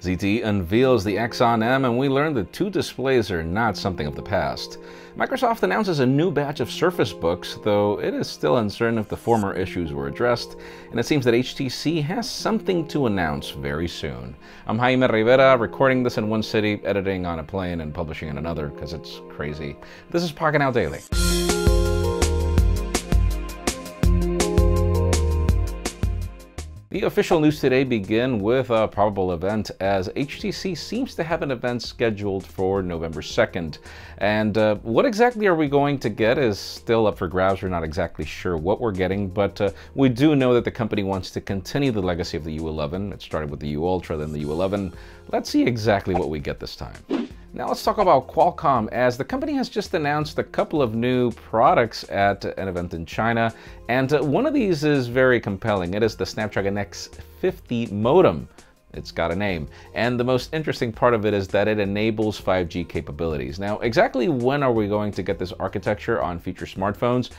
ZTE unveils the Axon M, and we learn that two displays are not something of the past. Microsoft announces a new batch of Surface Books, though it is still uncertain if the former issues were addressed, and it seems that HTC has something to announce very soon. I'm Jaime Rivera, recording this in one city, editing on a plane, and publishing in another, because it's crazy. This is Pocketnow Daily. The official news today begin with a probable event, as HTC seems to have an event scheduled for November 2nd. And what exactly are we going to get is still up for grabs. We're not exactly sure what we're getting, but we do know that the company wants to continue the legacy of the U11. It started with the U Ultra, then the U11. Let's see exactly what we get this time. Now let's talk about Qualcomm, as the company has just announced a couple of new products at an event in China, and one of these is very compelling. It is the Snapdragon X50 modem. It's got a name, and the most interesting part of it is that it enables 5G capabilities. Now, exactly when are we going to get this architecture on future smartphones?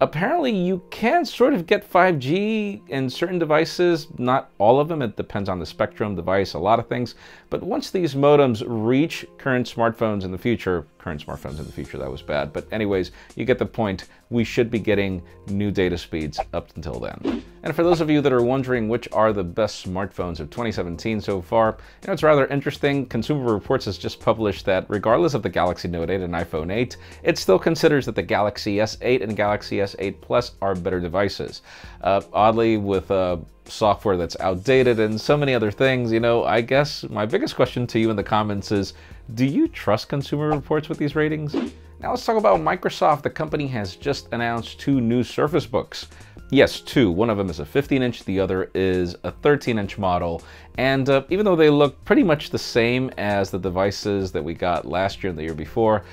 Apparently, you can sort of get 5G in certain devices, not all of them. It depends on the spectrum, device, a lot of things. But once these modems reach current smartphones in the future, that was bad. But anyways, you get the point. We should be getting new data speeds up until then. And for those of you that are wondering which are the best smartphones of 2017 so far, it's rather interesting. Consumer Reports has just published that regardless of the Galaxy Note 8 and iPhone 8, it still considers that the Galaxy S8 and Galaxy S8 Plus are better devices. Oddly, with software that's outdated and so many other things, I guess my biggest question to you in the comments is, do you trust Consumer Reports with these ratings? Now let's talk about Microsoft. The company has just announced two new Surface Books. Yes, two. One of them is a 15-inch, the other is a 13-inch model. And even though they look pretty much the same as the devices that we got last year and the year before,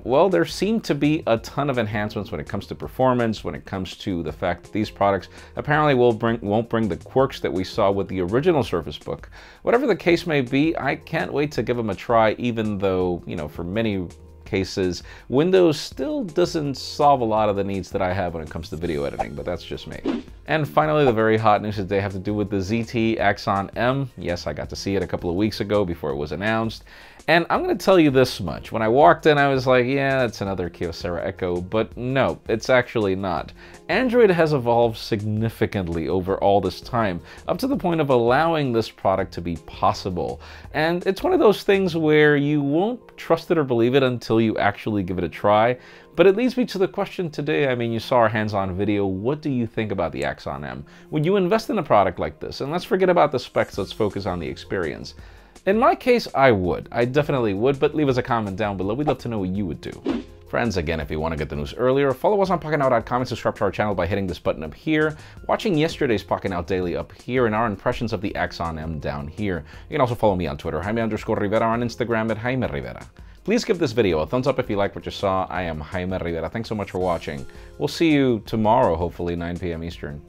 well, there seem to be a ton of enhancements when it comes to performance, when it comes to the fact that these products apparently won't bring the quirks that we saw with the original Surface Book. Whatever the case may be, I can't wait to give them a try, even though, for many cases, Windows still doesn't solve a lot of the needs that I have when it comes to video editing, but that's just me. And finally, the very hot news today have to do with the ZTE Axon M. Yes, I got to see it a couple of weeks ago before it was announced. And I'm going to tell you this much. When I walked in, I was like, yeah, it's another Kyocera Echo, but no, it's actually not. Android has evolved significantly over all this time, up to the point of allowing this product to be possible. And it's one of those things where you won't trust it or believe it until you actually give it a try. But it leads me to the question today. You saw our hands-on video. What do you think about the Axon M? Would you invest in a product like this? And let's forget about the specs, let's focus on the experience. In my case, I would. I definitely would, but leave us a comment down below. We'd love to know what you would do. Friends, again, if you want to get the news earlier, follow us on Pocketnow.com and subscribe to our channel by hitting this button up here, watching yesterday's Pocketnow Daily up here, and our impressions of the Axon M down here. You can also follow me on Twitter, Jaime_Rivera, on Instagram at Jaime Rivera. Please give this video a thumbs up if you like what you saw. I am Jaime Rivera. Thanks so much for watching. We'll see you tomorrow, hopefully 9 p.m. Eastern.